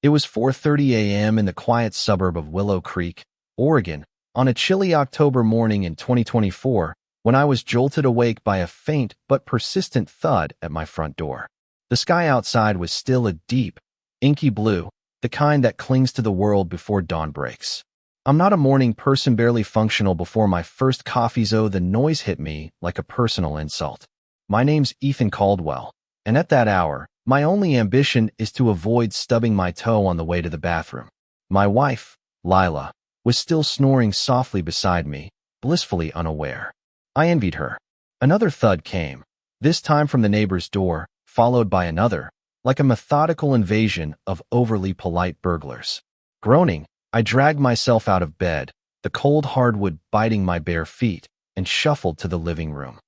It was 4:30 a.m. in the quiet suburb of Willow Creek, Oregon, on a chilly October morning in 2024, when I was jolted awake by a faint but persistent thud at my front door. The sky outside was still a deep, inky blue, the kind that clings to the world before dawn breaks. I'm not a morning person, barely functional before my first coffee, so the noise hit me like a personal insult. My name's Ethan Caldwell, and at that hour, my only ambition is to avoid stubbing my toe on the way to the bathroom. My wife, Lila, was still snoring softly beside me, blissfully unaware. I envied her. Another thud came, this time from the neighbor's door, followed by another, like a methodical invasion of overly polite burglars. Groaning, I dragged myself out of bed, the cold hardwood biting my bare feet, and shuffled to the living room.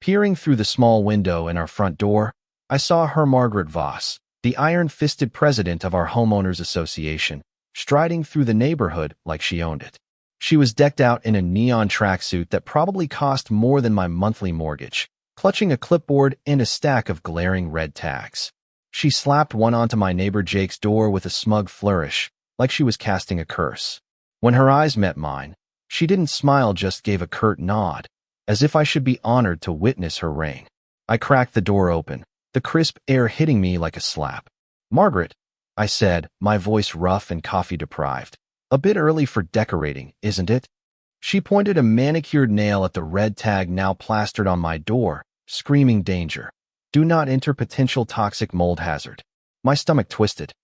Peering through the small window in our front door, I saw her Margaret Voss, the iron-fisted president of our homeowners association, striding through the neighborhood like she owned it. She was decked out in a neon tracksuit that probably cost more than my monthly mortgage, clutching a clipboard and a stack of glaring red tags. She slapped one onto my neighbor Jake's door with a smug flourish, like she was casting a curse. When her eyes met mine, she didn't smile, just gave a curt nod, as if I should be honored to witness her reign. I cracked the door open, the crisp air hitting me like a slap. "Margaret," I said, my voice rough and coffee-deprived. "A bit early for decorating, isn't it?" She pointed a manicured nail at the red tag now plastered on my door, screaming danger. "Do not enter, potential toxic mold hazard." My stomach twisted.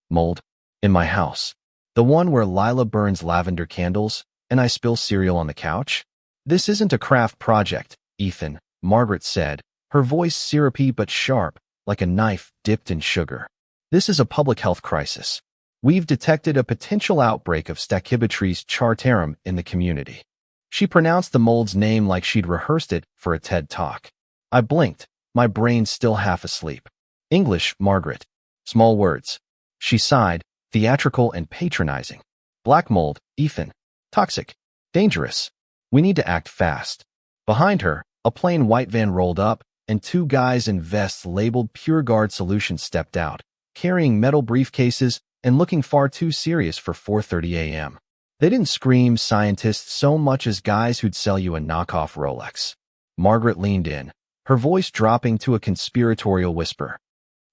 Mold? In my house? The one where Lila burns lavender candles and I spill cereal on the couch? "This isn't a craft project, Ethan," Margaret said, her voice syrupy but sharp, like a knife dipped in sugar. "This is a public health crisis. We've detected a potential outbreak of Stachybotrys chartarum in the community." She pronounced the mold's name like she'd rehearsed it for a TED Talk. I blinked, my brain still half asleep. "English, Margaret. Small words." She sighed, theatrical and patronizing. "Black mold, Ethan. Toxic. Dangerous. We need to act fast." Behind her, a plain white van rolled up, and two guys in vests labeled Pure Guard Solutions stepped out, carrying metal briefcases and looking far too serious for 4:30 a.m. They didn't scream scientists so much as guys who'd sell you a knockoff Rolex. Margaret leaned in, her voice dropping to a conspiratorial whisper.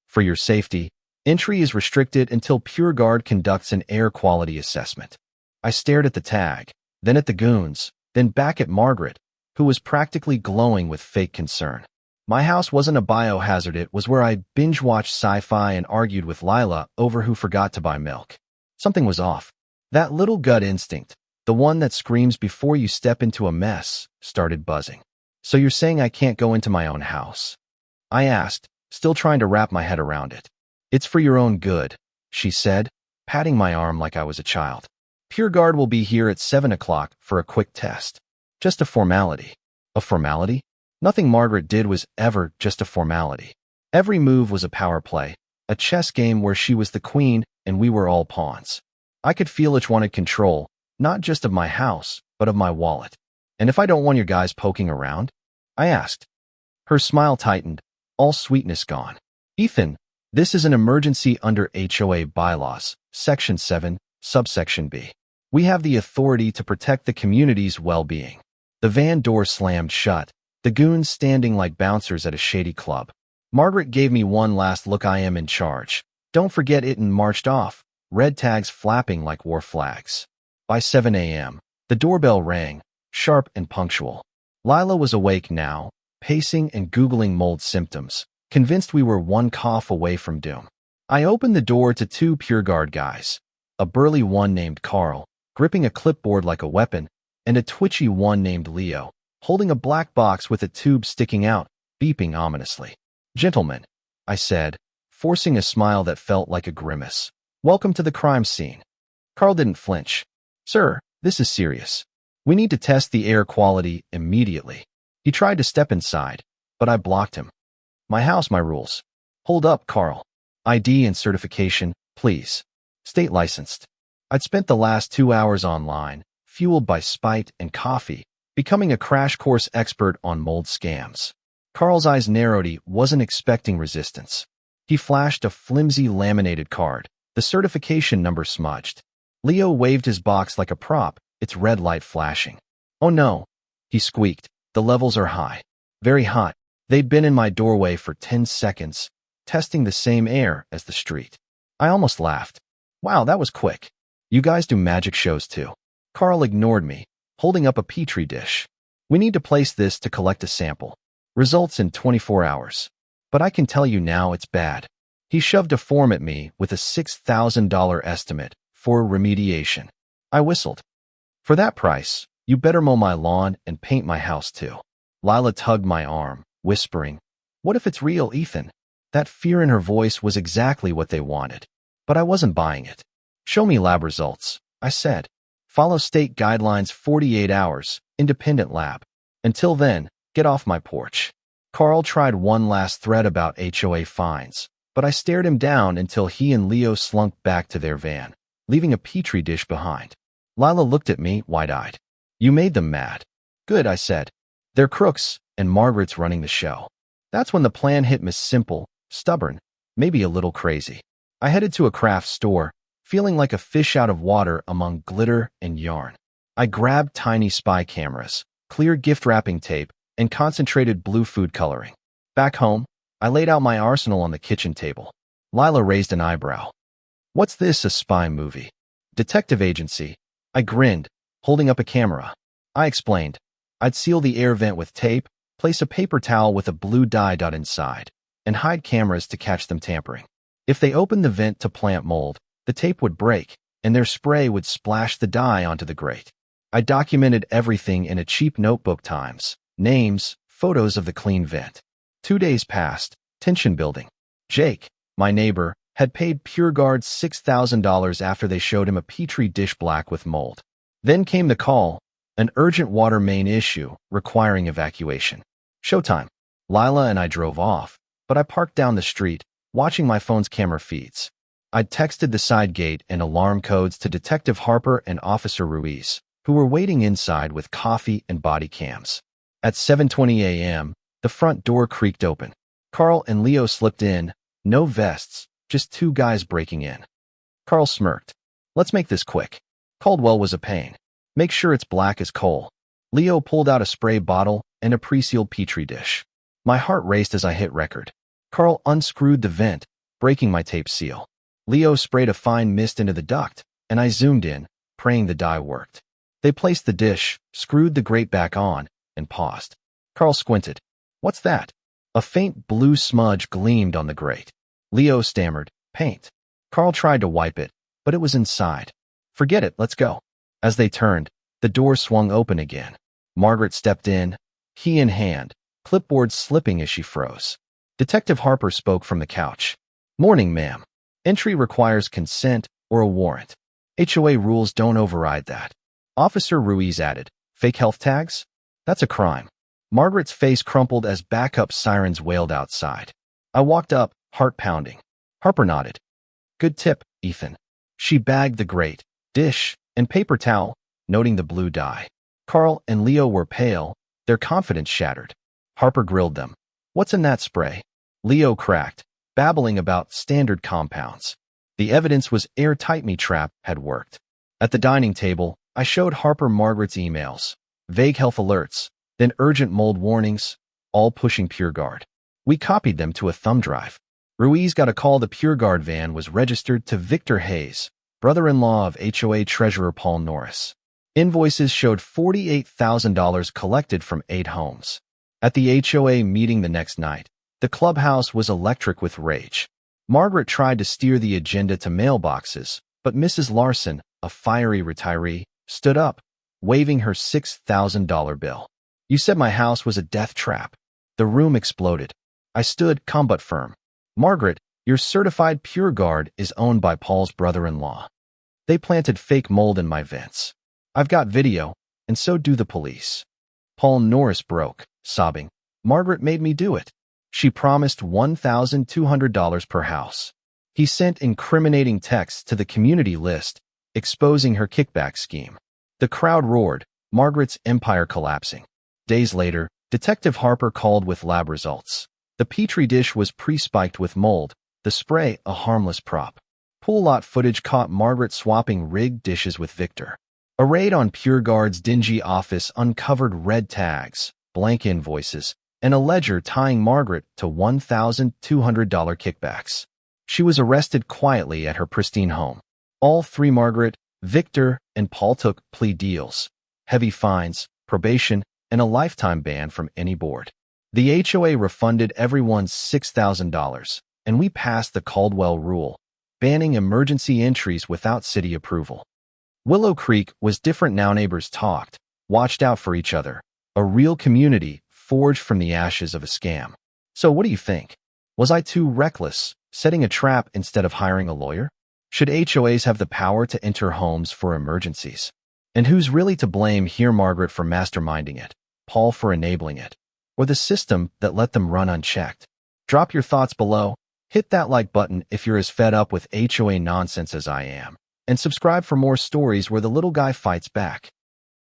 "For your safety, entry is restricted until Pure Guard conducts an air quality assessment." I stared at the tag, then at the goons, then back at Margaret, who was practically glowing with fake concern. My house wasn't a biohazard, it was where I binge-watched sci-fi and argued with Lila over who forgot to buy milk. Something was off. That little gut instinct, the one that screams before you step into a mess, started buzzing. "So you're saying I can't go into my own house?" I asked, still trying to wrap my head around it. "It's for your own good," she said, patting my arm like I was a child. "Pure Guard will be here at 7 o'clock for a quick test. Just a formality." A formality? Nothing Margaret did was ever just a formality. Every move was a power play, a chess game where she was the queen and we were all pawns. I could feel each wanted control, not just of my house, but of my wallet. "And if I don't want your guys poking around?" I asked. Her smile tightened, all sweetness gone. "Ethan, this is an emergency under HOA bylaws, Section 7, Subsection B. We have the authority to protect the community's well-being." The van door slammed shut, the goons standing like bouncers at a shady club. Margaret gave me one last look. "I am in charge. Don't forget it," and marched off, red tags flapping like war flags. By 7 a.m., the doorbell rang, sharp and punctual. Lila was awake now, pacing and Googling mold symptoms, convinced we were one cough away from doom. I opened the door to two Pure Guard guys, a burly one named Carl, gripping a clipboard like a weapon, and a twitchy one named Leo, holding a black box with a tube sticking out, beeping ominously. "Gentlemen," I said, forcing a smile that felt like a grimace. "Welcome to the crime scene." Carl didn't flinch. "Sir, this is serious. We need to test the air quality immediately." He tried to step inside, but I blocked him. "My house, my rules." "Hold up, Carl. ID and certification, please." "State licensed." I'd spent the last 2 hours online, fueled by spite and coffee, becoming a crash course expert on mold scams. Carl's eyes narrowed. He wasn't expecting resistance. He flashed a flimsy laminated card, The certification number smudged. Leo waved his box like a prop, its red light flashing. "Oh no," he squeaked. "The levels are high. Very hot." They'd been in my doorway for 10 seconds, testing the same air as the street. I almost laughed. "Wow, that was quick. You guys do magic shows too." Carl ignored me, holding up a petri dish. "We need to place this to collect a sample. Results in 24 hours. But I can tell you now it's bad." He shoved a form at me with a $6,000 estimate for remediation. I whistled. "For that price, you better mow my lawn and paint my house too." Lila tugged my arm, whispering, "What if it's real, Ethan?" That fear in her voice was exactly what they wanted. But I wasn't buying it. "Show me lab results," I said. "Follow state guidelines 48 hours, independent lab. Until then, get off my porch." Carl tried one last threat about HOA fines, but I stared him down until he and Leo slunk back to their van, leaving a petri dish behind. Lila looked at me, wide-eyed. "You made them mad." "Good," I said. "They're crooks, and Margaret's running the show." That's when the plan hit me: simple, stubborn, maybe a little crazy. I headed to a craft store, feeling like a fish out of water among glitter and yarn. I grabbed tiny spy cameras, clear gift wrapping tape, and concentrated blue food coloring. Back home, I laid out my arsenal on the kitchen table. Lila raised an eyebrow. "What's this, a spy movie?" "Detective agency." I grinned, holding up a camera. I explained. I'd seal the air vent with tape, place a paper towel with a blue dye dot inside, and hide cameras to catch them tampering. If they opened the vent to plant mold, the tape would break, and their spray would splash the dye onto the grate. I documented everything in a cheap notebook: times, names, photos of the clean vent. 2 days passed, tension building. Jake, my neighbor, had paid PureGuard $6,000 after they showed him a petri dish black with mold. Then came the call, an urgent water main issue requiring evacuation. Showtime. Lila and I drove off, but I parked down the street, watching my phone's camera feeds. I'd texted the side gate and alarm codes to Detective Harper and Officer Ruiz, who were waiting inside with coffee and body cams. At 7:20 a.m., the front door creaked open. Carl and Leo slipped in, no vests, just 2 guys breaking in. Carl smirked. "Let's make this quick." Caldwell was a pain. "Make sure it's black as coal." Leo pulled out a spray bottle and a pre-sealed petri dish. My heart raced as I hit record. Carl unscrewed the vent, breaking my tape seal. Leo sprayed a fine mist into the duct, and I zoomed in, praying the dye worked. They placed the dish, screwed the grate back on, and paused. Carl squinted. "What's that?" A faint blue smudge gleamed on the grate. Leo stammered, "Paint." Carl tried to wipe it, but it was inside. "Forget it, let's go." As they turned, the door swung open again. Margaret stepped in, key in hand, clipboard slipping as she froze. Detective Harper spoke from the couch. "Morning, ma'am. Entry requires consent or a warrant. HOA rules don't override that." Officer Ruiz added, "Fake health tags? That's a crime." Margaret's face crumpled as backup sirens wailed outside. I walked up, heart pounding. Harper nodded. "Good tip, Ethan." She bagged the grate, dish, and paper towel, noting the blue dye. Carl and Leo were pale, their confidence shattered. Harper grilled them. "What's in that spray?" Leo cracked, babbling about standard compounds. The evidence was airtight. Me trap had worked. At the dining table, I showed Harper Margaret's emails, vague health alerts, then urgent mold warnings, all pushing PureGuard. We copied them to a thumb drive. Ruiz got a call the PureGuard van was registered to Victor Hayes, brother-in-law of HOA treasurer Paul Norris. Invoices showed $48,000 collected from 8 homes. At the HOA meeting the next night, the clubhouse was electric with rage. Margaret tried to steer the agenda to mailboxes, but Mrs. Larson, a fiery retiree, stood up, waving her $6,000 bill. "You said my house was a death trap." The room exploded. I stood, calm but firm. "Margaret, your certified PureGuard is owned by Paul's brother-in-law. They planted fake mold in my vents. I've got video, and so do the police." Paul Norris broke, sobbing. "Margaret made me do it. She promised $1,200 per house." He sent incriminating texts to the community list, exposing her kickback scheme. The crowd roared, Margaret's empire collapsing. Days later, Detective Harper called with lab results. The petri dish was pre-spiked with mold, the spray a harmless prop. Pool lot footage caught Margaret swapping rigged dishes with Victor. A raid on Pure Guard's dingy office uncovered red tags, blank invoices, and a ledger tying Margaret to $1,200 kickbacks. She was arrested quietly at her pristine home. All three, Margaret, Victor, and Paul, took plea deals, heavy fines, probation, and a lifetime ban from any board. The HOA refunded everyone $6,000, and we passed the Caldwell Rule, banning emergency entries without city approval. Willow Creek was different now. Neighbors talked, watched out for each other, a real community forged from the ashes of a scam. So what do you think? Was I too reckless, setting a trap instead of hiring a lawyer? Should HOAs have the power to enter homes for emergencies? And who's really to blame here? Margaret for masterminding it, Paul for enabling it, or the system that let them run unchecked? Drop your thoughts below, hit that like button if you're as fed up with HOA nonsense as I am, and subscribe for more stories where the little guy fights back.